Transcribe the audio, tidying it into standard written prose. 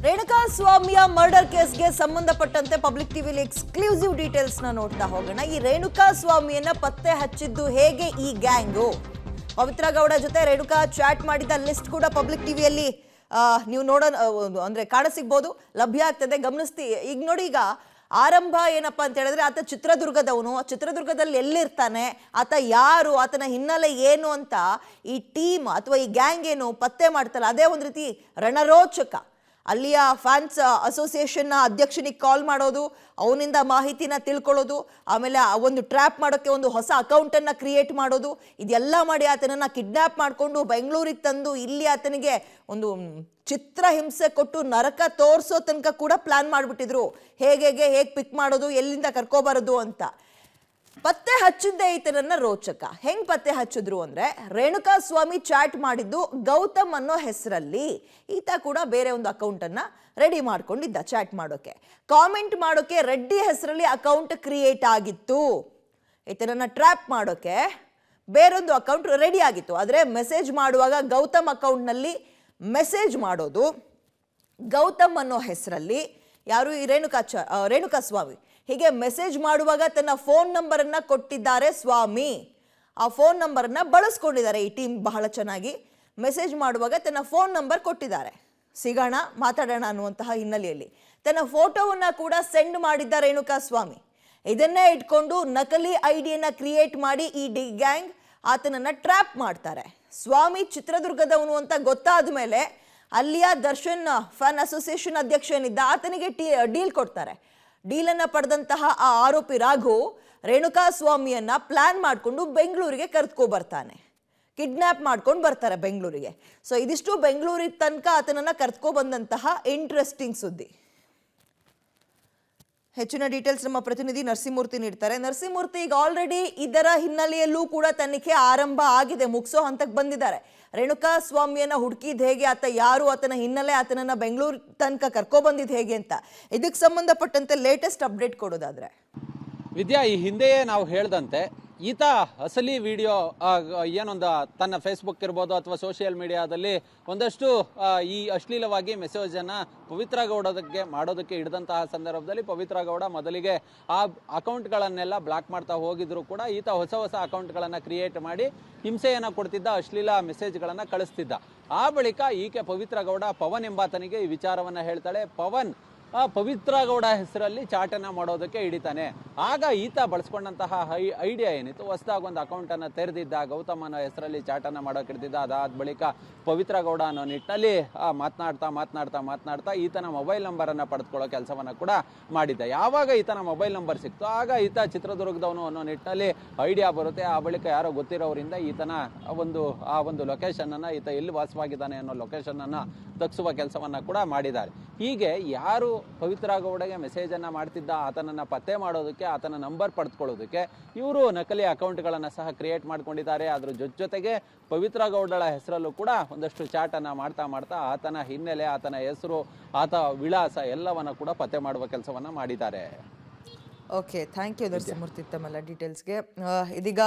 ರೇಣುಕಾ ಸ್ವಾಮಿಯ ಮರ್ಡರ್ ಕೇಸ್ಗೆ ಸಂಬಂಧಪಟ್ಟಂತೆ public ಟಿವಿಲಿ exclusive details ನ ನೋಡ್ತಾ ಹೋಗೋಣ. ಈ ರೇಣುಕಾ ಸ್ವಾಮಿಯನ್ನ ಪತ್ತೆ ಹಚ್ಚಿದ್ದು ಹೇಗೆ ಈ ಗ್ಯಾಂಗು? ಪವಿತ್ರ ಗೌಡ ಜೊತೆ ರೇಣುಕಾ ಚಾಟ್ ಮಾಡಿದ ಲಿಸ್ಟ್ ಕೂಡ ಪಬ್ಲಿಕ್ ಟಿವಿಯಲ್ಲಿ ನೀವು ಅಂದ್ರೆ ಕಾಣಸಿಗ್ಬೋದು, ಲಭ್ಯ ಆಗ್ತದೆ, ಗಮನಿಸ್ತಿ. ಈಗ ನೋಡಿ, ಈಗ ಆರಂಭ ಏನಪ್ಪಾ ಅಂತ ಹೇಳಿದ್ರೆ, ಆತ ಚಿತ್ರದುರ್ಗದವನು. ಚಿತ್ರದುರ್ಗದಲ್ಲಿ ಎಲ್ಲಿರ್ತಾನೆ, ಆತ ಯಾರು, ಆತನ ಹಿನ್ನೆಲೆ ಏನು ಅಂತ ಈ ಟೀಮ್ ಅಥವಾ ಈ ಗ್ಯಾಂಗ್ ಏನು ಪತ್ತೆ ಮಾಡ್ತಲ್ಲ, ಅದೇ ಒಂದು ರೀತಿ ರಣರೋಚಕ. ಅಲ್ಲಿಯ ಫ್ಯಾನ್ಸ್ ಅಸೋಸಿಯೇಷನ್ನ ಅಧ್ಯಕ್ಷನಿಗೆ ಕಾಲ್ ಮಾಡೋದು, ಅವನಿಂದ ಮಾಹಿತಿನ ತಿಳ್ಕೊಳ್ಳೋದು, ಆಮೇಲೆ ಒಂದು ಟ್ರ್ಯಾಪ್ ಮಾಡೋಕ್ಕೆ ಒಂದು ಹೊಸ ಅಕೌಂಟನ್ನು ಕ್ರಿಯೇಟ್ ಮಾಡೋದು, ಇದೆಲ್ಲ ಮಾಡಿ ಆತನನ್ನು ಕಿಡ್ನ್ಯಾಪ್ ಮಾಡಿಕೊಂಡು ಬೆಂಗಳೂರಿಗೆ ತಂದು ಇಲ್ಲಿ ಆತನಿಗೆ ಒಂದು ಚಿತ್ರ ಹಿಂಸೆ ಕೊಟ್ಟು ನರಕ ತೋರಿಸೋ ತನಕ ಕೂಡ ಪ್ಲಾನ್ ಮಾಡಿಬಿಟ್ಟಿದ್ರು. ಹೇಗೆ ಪಿಕ್ ಮಾಡೋದು, ಎಲ್ಲಿಂದ ಕರ್ಕೊಬಾರದು ಅಂತ. ಪತ್ತೆ ಹಚ್ಚಿದ್ದೇ ಈತನನ್ನ ರೋಚಕ. ಹೆಂಗ್ ಪತ್ತೆ ಹಚ್ಚಿದ್ರು ಅಂದ್ರೆ, ರೇಣುಕಾ ಸ್ವಾಮಿ ಚಾಟ್ ಮಾಡಿದ್ದು ಗೌತಮ್ ಅನ್ನೋ ಹೆಸರಲ್ಲಿ. ಈತ ಕೂಡ ಬೇರೆ ಒಂದು ಅಕೌಂಟ್ ಅನ್ನ ರೆಡಿ ಮಾಡ್ಕೊಂಡಿದ್ದ ಚಾಟ್ ಮಾಡೋಕೆ. ಕಾಮೆಂಟ್ ಮಾಡೋಕೆ ರೆಡ್ಡಿ ಹೆಸರಲ್ಲಿ ಅಕೌಂಟ್ ಕ್ರಿಯೇಟ್ ಆಗಿತ್ತು. ಈತನನ್ನ ಟ್ರ್ಯಾಪ್ ಮಾಡೋಕೆ ಬೇರೊಂದು ಅಕೌಂಟ್ ರೆಡಿ ಆಗಿತ್ತು. ಆದ್ರೆ ಮೆಸೇಜ್ ಮಾಡುವಾಗ ಗೌತಮ್ ಅಕೌಂಟ್ನಲ್ಲಿ ಮೆಸೇಜ್ ಮಾಡೋದು ಗೌತಮ್ ಅನ್ನೋ ಹೆಸರಲ್ಲಿ. ಯಾರು? ಈ ರೇಣುಕಾ ಸ್ವಾಮಿ. ಹೀಗೆ ಮೆಸೇಜ್ ಮಾಡುವಾಗ ತನ್ನ ಫೋನ್ ನಂಬರನ್ನು ಕೊಟ್ಟಿದ್ದಾರೆ ಸ್ವಾಮಿ. ಆ ಫೋನ್ ನಂಬರನ್ನು ಬಳಸ್ಕೊಂಡಿದ್ದಾರೆ ಈ ಟೀಮ್ ಬಹಳ ಚೆನ್ನಾಗಿ. ಮೆಸೇಜ್ ಮಾಡುವಾಗ ತನ್ನ ಫೋನ್ ನಂಬರ್ ಕೊಟ್ಟಿದ್ದಾರೆ, ಸಿಗೋಣ ಮಾತಾಡೋಣ ಅನ್ನುವಂತಹ ಹಿನ್ನೆಲೆಯಲ್ಲಿ. ತನ್ನ ಫೋಟೋವನ್ನು ಕೂಡ ಸೆಂಡ್ ಮಾಡಿದ್ದ ರೇಣುಕಾ ಸ್ವಾಮಿ. ಇದನ್ನೇ ಇಟ್ಕೊಂಡು ನಕಲಿ ಐಡಿಯನ್ನು ಕ್ರಿಯೇಟ್ ಮಾಡಿ ಈ ಗ್ಯಾಂಗ್ ಆತನನ್ನು ಟ್ರ್ಯಾಪ್ ಮಾಡ್ತಾರೆ. ಸ್ವಾಮಿ ಚಿತ್ರದುರ್ಗದವನು ಅಂತ ಗೊತ್ತಾದ ಮೇಲೆ ಅಲ್ಲಿಯ ದರ್ಶನ್ ಫ್ಯಾನ್ ಅಸೋಸಿಯೇಷನ್ ಅಧ್ಯಕ್ಷ ಏನಿದ್ದ ಆತನಿಗೆ ಡೀಲ್ ಕೊಡ್ತಾರೆ. ಡೀಲನ್ನು ಪಡೆದಂತಹ ಆ ಆರೋಪಿ ರಾಘು ರೇಣುಕಾ ಸ್ವಾಮಿಯನ್ನ ಪ್ಲಾನ್ ಮಾಡಿಕೊಂಡು ಬೆಂಗಳೂರಿಗೆ ಕರೆದುಕೊ ಬರ್ತಾನೆ. ಕಿಡ್ನ್ಯಾಪ್ ಮಾಡ್ಕೊಂಡು ಬರ್ತಾರೆ ಬೆಂಗಳೂರಿಗೆ. ಸೊ ಇದಿಷ್ಟು ಬೆಂಗಳೂರಿಗೆ ತನಕ ಆತನನ್ನ ಕರೆದುಕೊ ಬಂದಂತಹ ಇಂಟ್ರೆಸ್ಟಿಂಗ್ ಸುದ್ದಿ. ಹೆಚ್ಚಿನ ಡೀಟೇಲ್ಸ್ ನಮ್ಮ ಪ್ರತಿನಿಧಿ ನರಸಿಂಹಮೂರ್ತಿ ನೀಡ್ತಾರೆ. ನರಸಿಂಹಮೂರ್ತಿ, ಈಗ ಆಲ್ರೆಡಿ ಇದರ ಹಿನ್ನೆಲೆಯಲ್ಲೂ ಕೂಡ ತನಿಖೆ ಆರಂಭ ಆಗಿದೆ, ಮುಗಿಸೋ ಹಂತಕ್ಕೆ ಬಂದಿದ್ದಾರೆ. ರೇಣುಕಾ ಸ್ವಾಮಿಯನ್ನ ಹುಡುಕಿದ್ ಹೇಗೆ, ಆತ ಯಾರು, ಆತನ ಹಿನ್ನೆಲೆ, ಆತನನ್ನ ಬೆಂಗಳೂರು ತನಕ ಕರ್ಕೊಬಂದಿದ್ ಹೇಗೆ ಅಂತ ಇದಕ್ಕೆ ಸಂಬಂಧಪಟ್ಟಂತೆ ಲೇಟೆಸ್ಟ್ ಅಪ್ಡೇಟ್ ಕೊಡೋದಾದ್ರೆ. ವಿದ್ಯಾ, ಈ ಹಿಂದೆಯೇ ನಾವು ಹೇಳ್ದಂತೆ ಈತ ಅಸಲಿ ವಿಡಿಯೋ ಏನೊಂದು ತನ್ನ ಫೇಸ್ಬುಕ್ ಇರ್ಬೋದು ಅಥವಾ ಸೋಷಿಯಲ್ ಮೀಡಿಯಾದಲ್ಲಿ ಒಂದಷ್ಟು ಈ ಅಶ್ಲೀಲವಾಗಿ ಮೆಸೇಜನ್ನು ಪವಿತ್ರ ಗೌಡಕ್ಕೆ ಮಾಡೋದಕ್ಕೆ ಹಿಡಿದಂತಹ ಸಂದರ್ಭದಲ್ಲಿ ಪವಿತ್ರ ಗೌಡ ಮೊದಲಿಗೆ ಆ ಅಕೌಂಟ್ಗಳನ್ನೆಲ್ಲ ಬ್ಲಾಕ್ ಮಾಡ್ತಾ ಹೋಗಿದ್ರು ಕೂಡ ಈತ ಹೊಸ ಅಕೌಂಟ್ಗಳನ್ನು ಕ್ರಿಯೇಟ್ ಮಾಡಿ ಹಿಂಸೆಯನ್ನು ಕೊಡ್ತಿದ್ದ, ಅಶ್ಲೀಲ ಮೆಸೇಜ್ಗಳನ್ನು ಕಳಿಸ್ತಿದ್ದ. ಆ ಬಳಿಕ ಈಕೆ ಪವಿತ್ರ ಗೌಡ ಪವನ್ ಎಂಬಾತನಿಗೆ ಈ ವಿಚಾರವನ್ನು ಹೇಳ್ತಾಳೆ. ಪವನ್ ಪವಿತ್ರ ಗೌಡ ಹೆಸರಲ್ಲಿ ಚಾಟನ್ನು ಮಾಡೋದಕ್ಕೆ ಹಿಡಿತಾನೆ. ಆಗ ಈತ ಬಳಸ್ಕೊಂಡಂತಹ ಐಡಿಯಾ ಏನಿತ್ತು, ಹೊಸದಾಗಿ ಒಂದು ಅಕೌಂಟನ್ನು ತೆರೆದಿದ್ದ, ಗೌತಮನ ಹೆಸರಲ್ಲಿ ಚಾಟನ್ನು ಮಾಡೋಕೆ ಹಿಡಿದಿದ್ದ. ಅದಾದ ಬಳಿಕ ಪವಿತ್ರ ಗೌಡ ಅನ್ನೋ ನಿಟ್ಟಿನಲ್ಲಿ ಮಾತನಾಡ್ತಾ ಈತನ ಮೊಬೈಲ್ ನಂಬರನ್ನು ಪಡೆದುಕೊಳ್ಳೋ ಕೆಲಸವನ್ನು ಕೂಡ ಮಾಡಿದ್ದ. ಯಾವಾಗ ಈತನ ಮೊಬೈಲ್ ನಂಬರ್ ಸಿಕ್ತು ಆಗ ಈತ ಚಿತ್ರದುರ್ಗದವನು ಅನ್ನೋ ನಿಟ್ಟಿನಲ್ಲಿ ಐಡಿಯಾ ಬರುತ್ತೆ. ಆ ಬಳಿಕ ಯಾರೋ ಗೊತ್ತಿರೋರಿಂದ ಈತನ ಆ ಒಂದು ಲೊಕೇಶನನ್ನು, ಈತ ಎಲ್ಲಿ ವಾಸವಾಗಿದ್ದಾನೆ ಅನ್ನೋ ಲೊಕೇಶನನ್ನು ತಗ್ಗಿಸುವ ಕೆಲಸವನ್ನು ಕೂಡ ಮಾಡಿದ್ದಾರೆ. ಹೀಗೆ ಯಾರು ಪವಿತ್ರ ಗೌಡಗೆ ಮೆಸೇಜನ್ನು ಮಾಡ್ತಿದ್ದ ಆತನನ್ನು ಪತ್ತೆ ಮಾಡೋದಕ್ಕೆ, ಆತನ ನಂಬರ್ ಪಡೆದುಕೊಳ್ಳೋದಕ್ಕೆ ಇವರು ನಕಲಿ ಅಕೌಂಟ್ಗಳನ್ನು ಸಹ ಕ್ರಿಯೇಟ್ ಮಾಡ್ಕೊಂಡಿದ್ದಾರೆ. ಅದ್ರ ಜೊತೆಗೆ ಪವಿತ್ರ ಗೌಡಳ ಹೆಸರಲ್ಲೂ ಕೂಡ ಒಂದಷ್ಟು ಚಾಟನ್ನು ಮಾಡ್ತಾ ಆತನ ಹಿನ್ನೆಲೆ, ಆತನ ಹೆಸರು, ಆತ ವಿಳಾಸ ಎಲ್ಲವನ್ನ ಕೂಡ ಪತ್ತೆ ಮಾಡುವ ಕೆಲಸವನ್ನು ಮಾಡಿದ್ದಾರೆ. ಓಕೆ, ಥ್ಯಾಂಕ್ ಯು ನರಸಿಂಹಮೂರ್ತಿ ತಮ್ಮೆಲ್ಲ ಡೀಟೇಲ್ಸ್ಗೆ. ಇದೀಗ